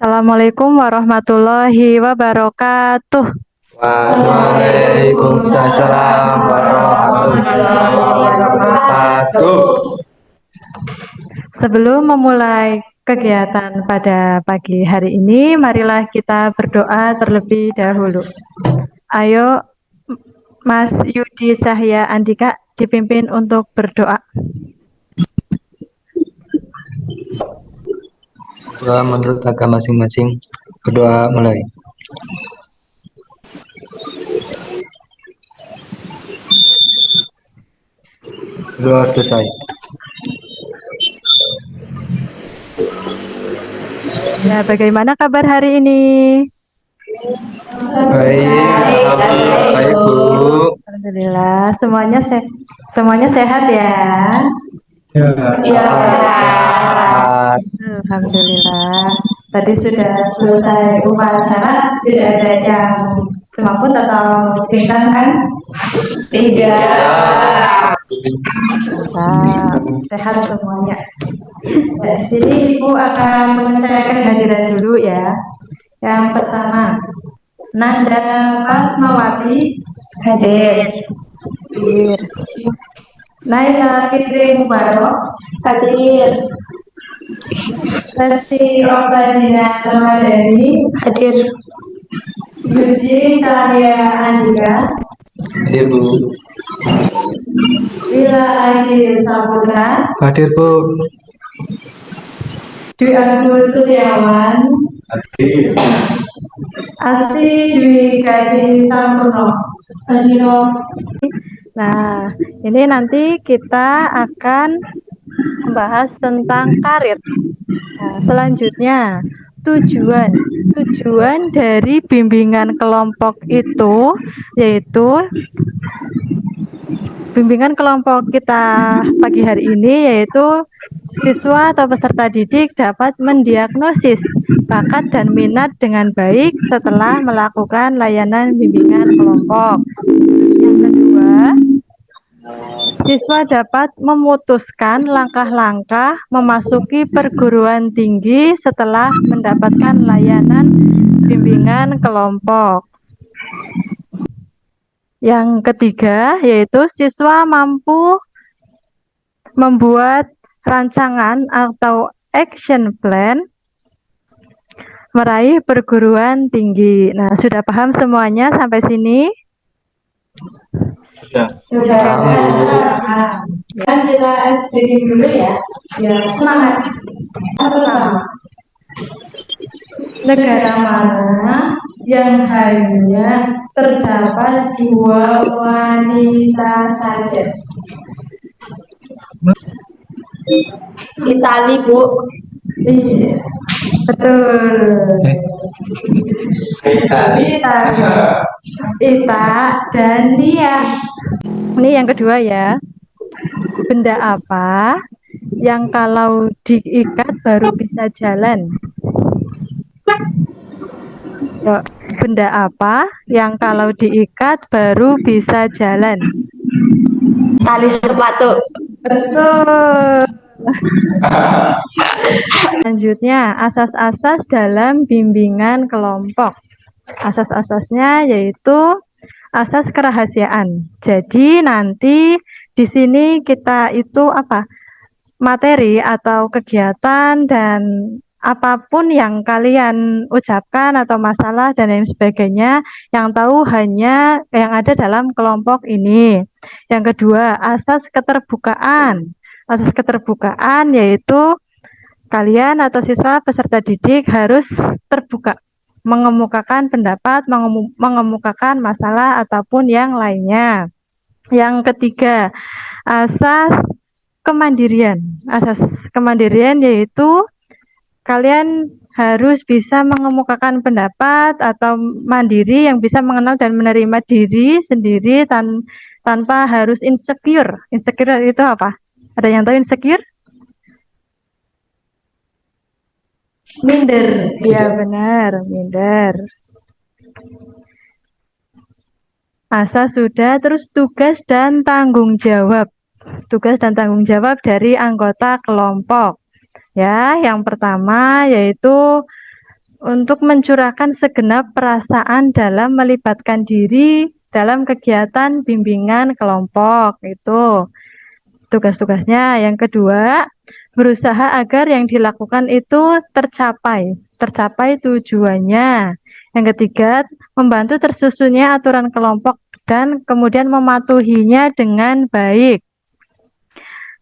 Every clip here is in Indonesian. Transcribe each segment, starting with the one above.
Assalamualaikum warahmatullahi wabarakatuh. Waalaikumsalam warahmatullahi wabarakatuh. Sebelum memulai kegiatan pada pagi hari ini, marilah kita berdoa terlebih dahulu. Ayo, Mas Yudi Cahya Andika dipimpin untuk berdoa. Doa menurut agama masing-masing. Berdoa mulai. Doa selesai. Ya, bagaimana kabar hari ini? Baik, baik Bu. Alhamdulillah, semuanya sehat ya. Ya, sehat. Alhamdulillah. Tadi sudah selesai upacara, tidak ada yang semaput atau pingsan kan? Tidak. Nah, sehat semuanya. Di sini Ibu akan mengecekkan hadirat dulu ya. Yang pertama, Nanda Fatmawati hadir. Naila Fitri Mubarok hadir. Lesti Oktaviana Ramadhani Hadir. Yudi Cahya Andika Hadir Bu. Wila Agi Saputra Hadir Bu. Dwi Agus Setiawan Hadir. Asi Dwi Gadi Sampurno Adino. Nah, ini nanti kita akan membahas tentang karir. Nah, selanjutnya tujuan dari bimbingan kelompok itu yaitu bimbingan kelompok kita pagi hari ini yaitu siswa atau peserta didik dapat mendiagnosis bakat dan minat dengan baik setelah melakukan layanan bimbingan kelompok. Yang kedua, siswa dapat memutuskan langkah-langkah memasuki perguruan tinggi setelah mendapatkan layanan bimbingan kelompok. Yang ketiga, yaitu siswa mampu membuat rancangan atau action plan meraih perguruan tinggi. Nah, sudah paham semuanya sampai sini? Sudah. Kan kita speaking dulu ya. Ya, semangat. Pertama, negara mana yang hanya terdapat 2 wanita saja? Itali, Bu. Iya, betul. Ita dan Tia. Ini yang kedua ya. Benda apa yang kalau diikat baru bisa jalan? Yuk, benda apa yang kalau diikat baru bisa jalan? Tali sepatu. Betul. Selanjutnya, asas-asas dalam bimbingan kelompok. Asas-asasnya yaitu asas kerahasiaan. Jadi nanti di sini kita itu apa? Materi atau kegiatan dan apapun yang kalian ucapkan atau masalah dan lain sebagainya yang tahu hanya yang ada dalam kelompok ini. Yang kedua, asas keterbukaan. Asas keterbukaan yaitu kalian atau siswa peserta didik harus terbuka, mengemukakan pendapat, mengemukakan masalah ataupun yang lainnya. Yang ketiga, asas kemandirian. Asas kemandirian yaitu kalian harus bisa mengemukakan pendapat atau mandiri yang bisa mengenal dan menerima diri sendiri tanpa harus insecure. Insecure itu apa? Ada yang tahu insecure? Minder. Iya benar, minder. Asas sudah, terus tugas dan tanggung jawab. Tugas dan tanggung jawab dari anggota kelompok. Ya, yang pertama yaitu untuk mencurahkan segenap perasaan dalam melibatkan diri dalam kegiatan bimbingan kelompok. Itu tugas-tugasnya. Yang kedua, berusaha agar yang dilakukan itu tercapai tujuannya. Yang ketiga, membantu tersusunnya aturan kelompok dan kemudian mematuhinya dengan baik.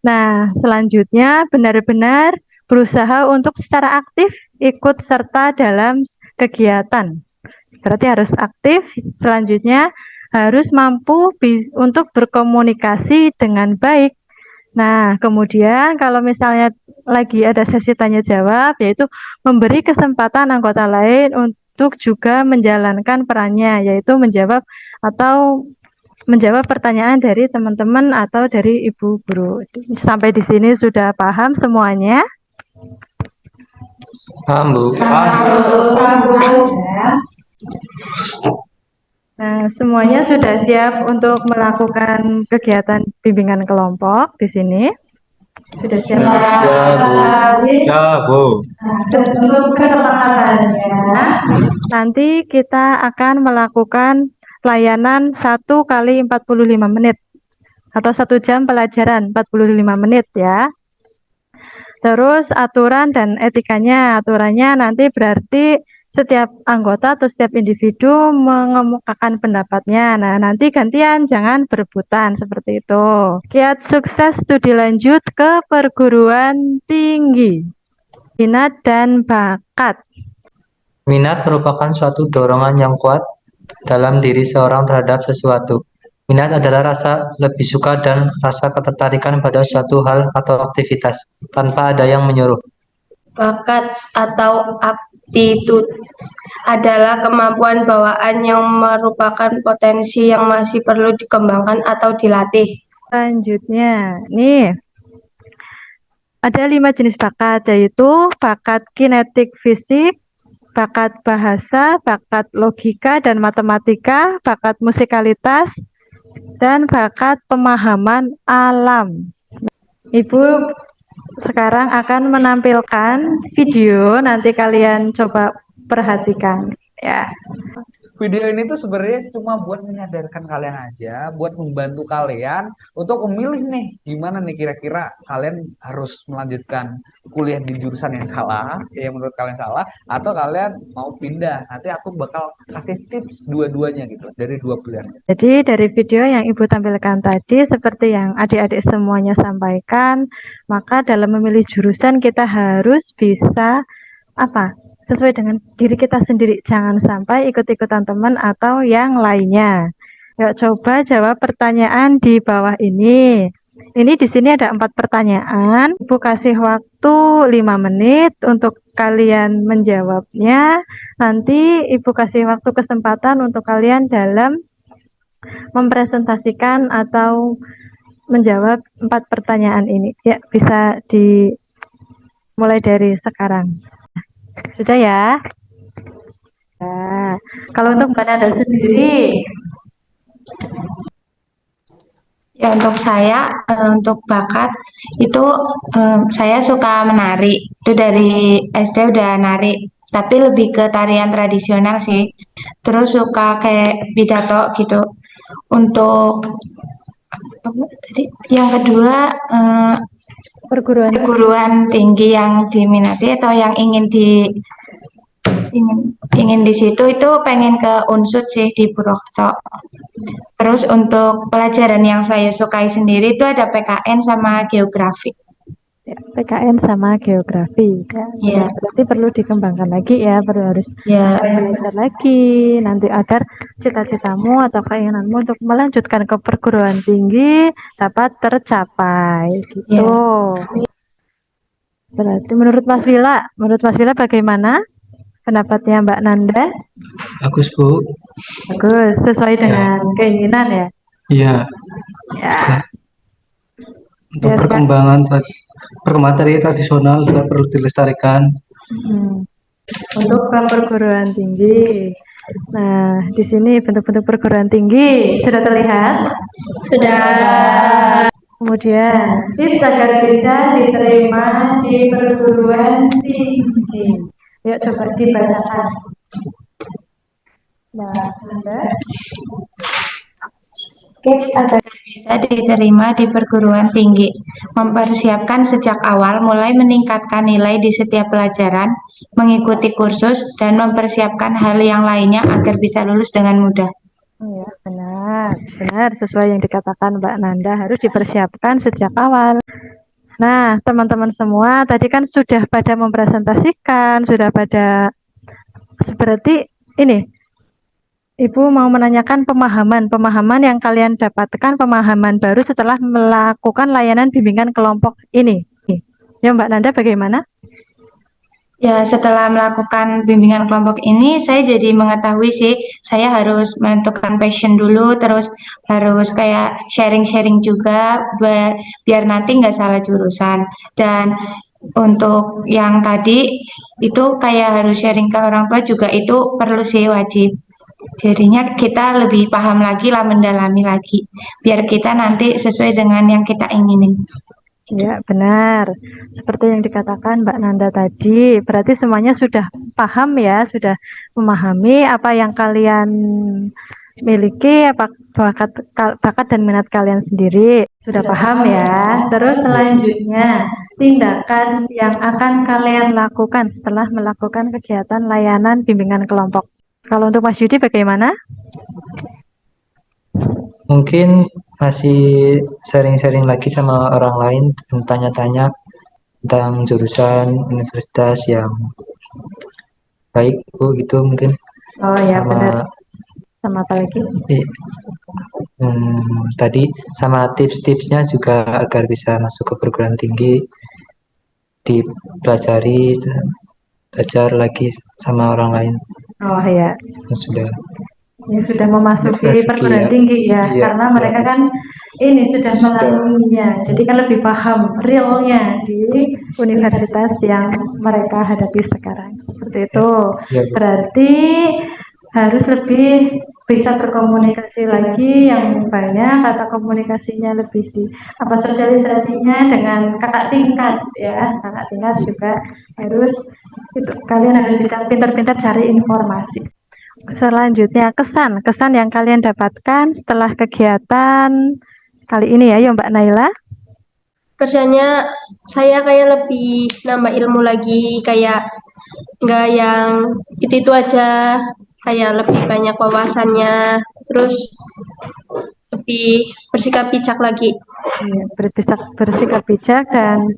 Nah, selanjutnya benar-benar berusaha untuk secara aktif ikut serta dalam kegiatan. Berarti harus aktif, selanjutnya harus mampu untuk berkomunikasi dengan baik. Nah, kemudian kalau misalnya lagi ada sesi tanya jawab, yaitu memberi kesempatan anggota lain untuk juga menjalankan perannya, yaitu menjawab pertanyaan dari teman-teman atau dari ibu guru. Sampai di sini sudah paham semuanya? Paham, Bu. Nah, semuanya sudah siap untuk melakukan kegiatan bimbingan kelompok di sini? Sudah siap? Ya, Bu. Untuk kesempatannya, nanti kita akan melakukan layanan 1 kali 45 menit atau 1 jam pelajaran 45 menit ya. Terus aturan dan etikanya, aturannya nanti berarti setiap anggota atau setiap individu mengemukakan pendapatnya. Nah, nanti gantian, jangan berebutan seperti itu. Kiat sukses studi lanjut ke perguruan tinggi. Minat dan bakat. Minat merupakan suatu dorongan yang kuat dalam diri seorang terhadap sesuatu. Minat adalah rasa lebih suka dan rasa ketertarikan pada suatu hal atau aktivitas tanpa ada yang menyuruh. Bakat atau aptitude adalah kemampuan bawaan yang merupakan potensi yang masih perlu dikembangkan atau dilatih. Selanjutnya, nih ada 5 jenis bakat, yaitu bakat kinetik fisik, bakat bahasa, bakat logika dan matematika, bakat musikalitas, dan bakat pemahaman alam. Ibu sekarang akan menampilkan video, nanti kalian coba perhatikan ya. Video ini tuh sebenarnya cuma buat menyadarkan kalian aja, buat membantu kalian untuk memilih nih gimana nih kira-kira kalian harus melanjutkan kuliah di jurusan yang salah, yang menurut kalian salah, atau kalian mau pindah. Nanti aku bakal kasih tips dua-duanya gitu dari dua pilihan. Jadi dari video yang Ibu tampilkan tadi, seperti yang adik-adik semuanya sampaikan, maka dalam memilih jurusan kita harus bisa sesuai dengan diri kita sendiri, jangan sampai ikut-ikutan teman atau yang lainnya. Yuk coba jawab pertanyaan di bawah ini. Ini di sini ada 4 pertanyaan. Ibu kasih waktu 5 menit untuk kalian menjawabnya. Nanti Ibu kasih waktu kesempatan untuk kalian dalam mempresentasikan atau menjawab 4 pertanyaan ini. Ya, bisa dimulai dari sekarang. Sudah ya? Nah, kalau untuk Mbak Nanda sendiri, Ya, untuk saya, untuk bakat itu saya suka menari. Itu dari SD udah nari, tapi lebih ke tarian tradisional sih. Terus suka kayak pidato gitu. Untuk yang kedua perguruan tinggi yang diminati atau yang ingin di situ itu pengen ke Unsud sih di Purwokerto. Terus untuk pelajaran yang saya sukai sendiri itu ada PKN sama geografi. ya, PKN sama geografi. Ya, berarti perlu dikembangkan lagi ya, harus belajar lagi nanti agar cita-citamu atau keinginanmu untuk melanjutkan ke perguruan tinggi dapat tercapai gitu. Berarti menurut Mas Wila bagaimana pendapatnya Mbak Nanda? Bagus, Bu. Bagus, sesuai dengan keinginan ya? Iya. Ya. Untuk perkembangan tari tradisional juga perlu dilestarikan. Untuk ke perguruan tinggi. Nah, di sini bentuk-bentuk perguruan tinggi sudah terlihat? Sudah. Kemudian tips agar bisa diterima di perguruan tinggi. Yuk coba dibacakan. Mbak Nanda. Agar bisa diterima di perguruan tinggi, mempersiapkan sejak awal mulai meningkatkan nilai di setiap pelajaran, mengikuti kursus, dan mempersiapkan hal yang lainnya agar bisa lulus dengan mudah. Ya, benar sesuai yang dikatakan Mbak Nanda, harus dipersiapkan sejak awal. Nah, teman-teman semua tadi kan sudah pada mempresentasikan, sudah pada seperti ini. Ibu mau menanyakan pemahaman yang kalian dapatkan, pemahaman baru setelah melakukan layanan bimbingan kelompok ini. Ya, Mbak Nanda bagaimana? Ya, setelah melakukan bimbingan kelompok ini, saya jadi mengetahui sih, saya harus menentukan passion dulu, terus harus kayak sharing-sharing juga, biar nanti nggak salah jurusan. Dan untuk yang tadi, itu kayak harus sharing ke orang tua juga itu perlu sih, wajib. Jadinya kita lebih paham lagi lah, mendalami lagi, biar kita nanti sesuai dengan yang kita inginin. Ya, benar. Seperti yang dikatakan Mbak Nanda tadi, berarti semuanya sudah paham ya, sudah memahami apa yang kalian miliki, apa bakat dan minat kalian sendiri. Sudah paham ya. Terus selanjutnya, tindakan yang akan kalian lakukan setelah melakukan kegiatan layanan bimbingan kelompok. Kalau untuk Mas Yudi bagaimana? Mungkin masih sharing-sharing lagi sama orang lain, tanya-tanya tentang jurusan universitas yang baik, Bu, gitu mungkin. Oh ya, Sama benar. Sama apa lagi? tadi sama tips-tipsnya juga agar bisa masuk ke perguruan tinggi, dipelajari, belajar lagi sama orang lain Oh ya, yang sudah yang sudah memasuki Memasuki perguruan ya. tinggi ya, Iya, karena iya. mereka kan ini sudah melaluinya, jadi kan lebih paham realnya di universitas yang mereka hadapi sekarang. Seperti itu. Iya, Berarti harus lebih bisa berkomunikasi lagi yang banyak, atau komunikasinya lebih di apa sosialisasinya dengan kakak tingkat ya, kakak tingkat juga harus itu, kalian harus bisa pintar-pintar cari informasi. Selanjutnya kesan yang kalian dapatkan setelah kegiatan kali ini ya, Mbak Naila. Kerjanya saya kayak lebih nambah ilmu lagi, kayak nggak yang itu aja, kayak lebih banyak wawasannya, terus lebih bersikap bijak lagi. Iya, bersikap bijak dan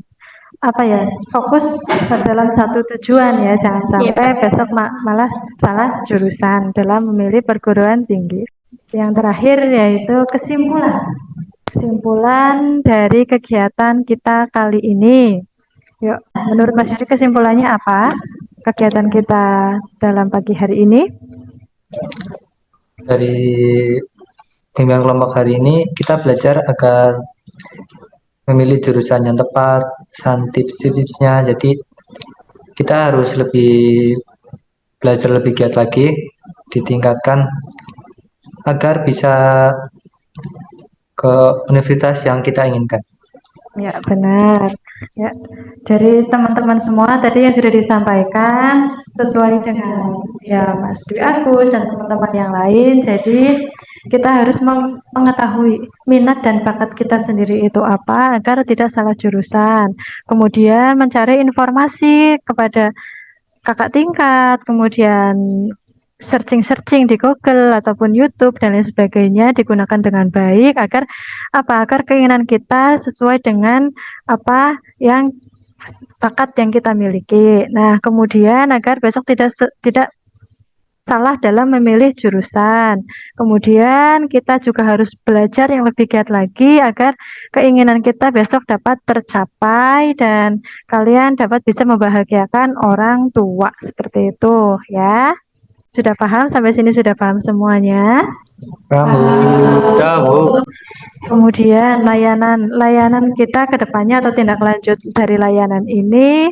apa ya, fokus dalam satu tujuan ya, jangan sampai besok malah salah jurusan dalam memilih perguruan tinggi. Yang terakhir yaitu kesimpulan dari kegiatan kita kali ini. Yuk, menurut Mas Yudi kesimpulannya apa? Kegiatan kita dalam pagi hari ini? dari bimbingan kelompok hari ini kita belajar agar memilih jurusan yang tepat, tips-tipsnya. Jadi kita harus belajar lebih giat lagi, ditingkatkan agar bisa ke universitas yang kita inginkan. Ya, benar. Ya, dari teman-teman semua tadi yang sudah disampaikan sesuai dengan ya Mas Dwi Agus dan teman-teman yang lain. Jadi kita harus mengetahui minat dan bakat kita sendiri itu apa agar tidak salah jurusan. Kemudian mencari informasi kepada kakak tingkat, kemudian searching di Google ataupun YouTube dan lain sebagainya digunakan dengan baik agar keinginan kita sesuai dengan apa yang bakat yang kita miliki. Nah, kemudian agar besok tidak salah dalam memilih jurusan. Kemudian kita juga harus belajar yang lebih giat lagi agar keinginan kita besok dapat tercapai dan kalian dapat bisa membahagiakan orang tua. Seperti itu ya. Sudah paham? Sampai sini sudah paham semuanya? Kamu. Kemudian layanan kita ke depannya atau tindak lanjut dari layanan ini,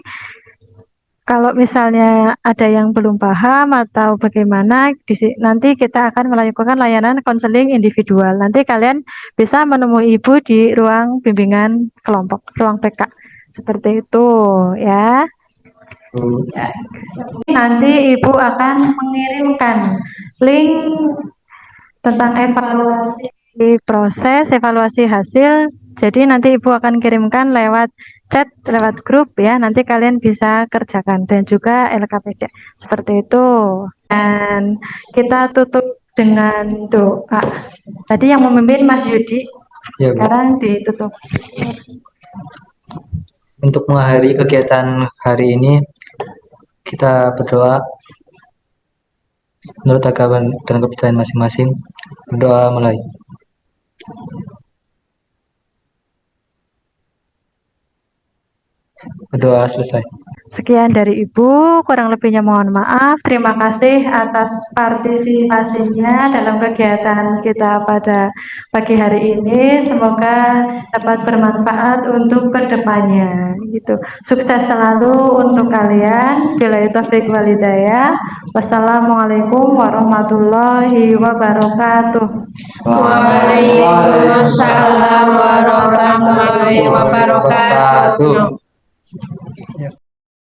kalau misalnya ada yang belum paham atau bagaimana, nanti kita akan melakukan layanan konseling individual. Nanti kalian bisa menemui Ibu di ruang bimbingan kelompok, ruang PK. Seperti itu ya. Nanti Ibu akan mengirimkan link tentang evaluasi proses, evaluasi hasil. Jadi nanti Ibu akan kirimkan lewat chat, lewat grup ya. Nanti kalian bisa kerjakan dan juga LKPD. Seperti itu. Dan kita tutup dengan doa. Tadi yang memimpin Mas Yudi. Ya, Bu. Sekarang ditutup. Untuk mengakhiri kegiatan hari ini, kita berdoa menurut agama dan kepercayaan masing-masing. Berdoa mulai. Berdoa selesai. Sekian dari Ibu, kurang lebihnya mohon maaf. Terima kasih atas partisipasinya dalam kegiatan kita pada pagi hari ini. Semoga dapat bermanfaat untuk kedepannya. Gitu. Sukses selalu untuk kalian. Billahi taufiq wal hidayah. Wassalamualaikum warahmatullahi wabarakatuh. Waalaikumsalam warahmatullahi wabarakatuh. Ya.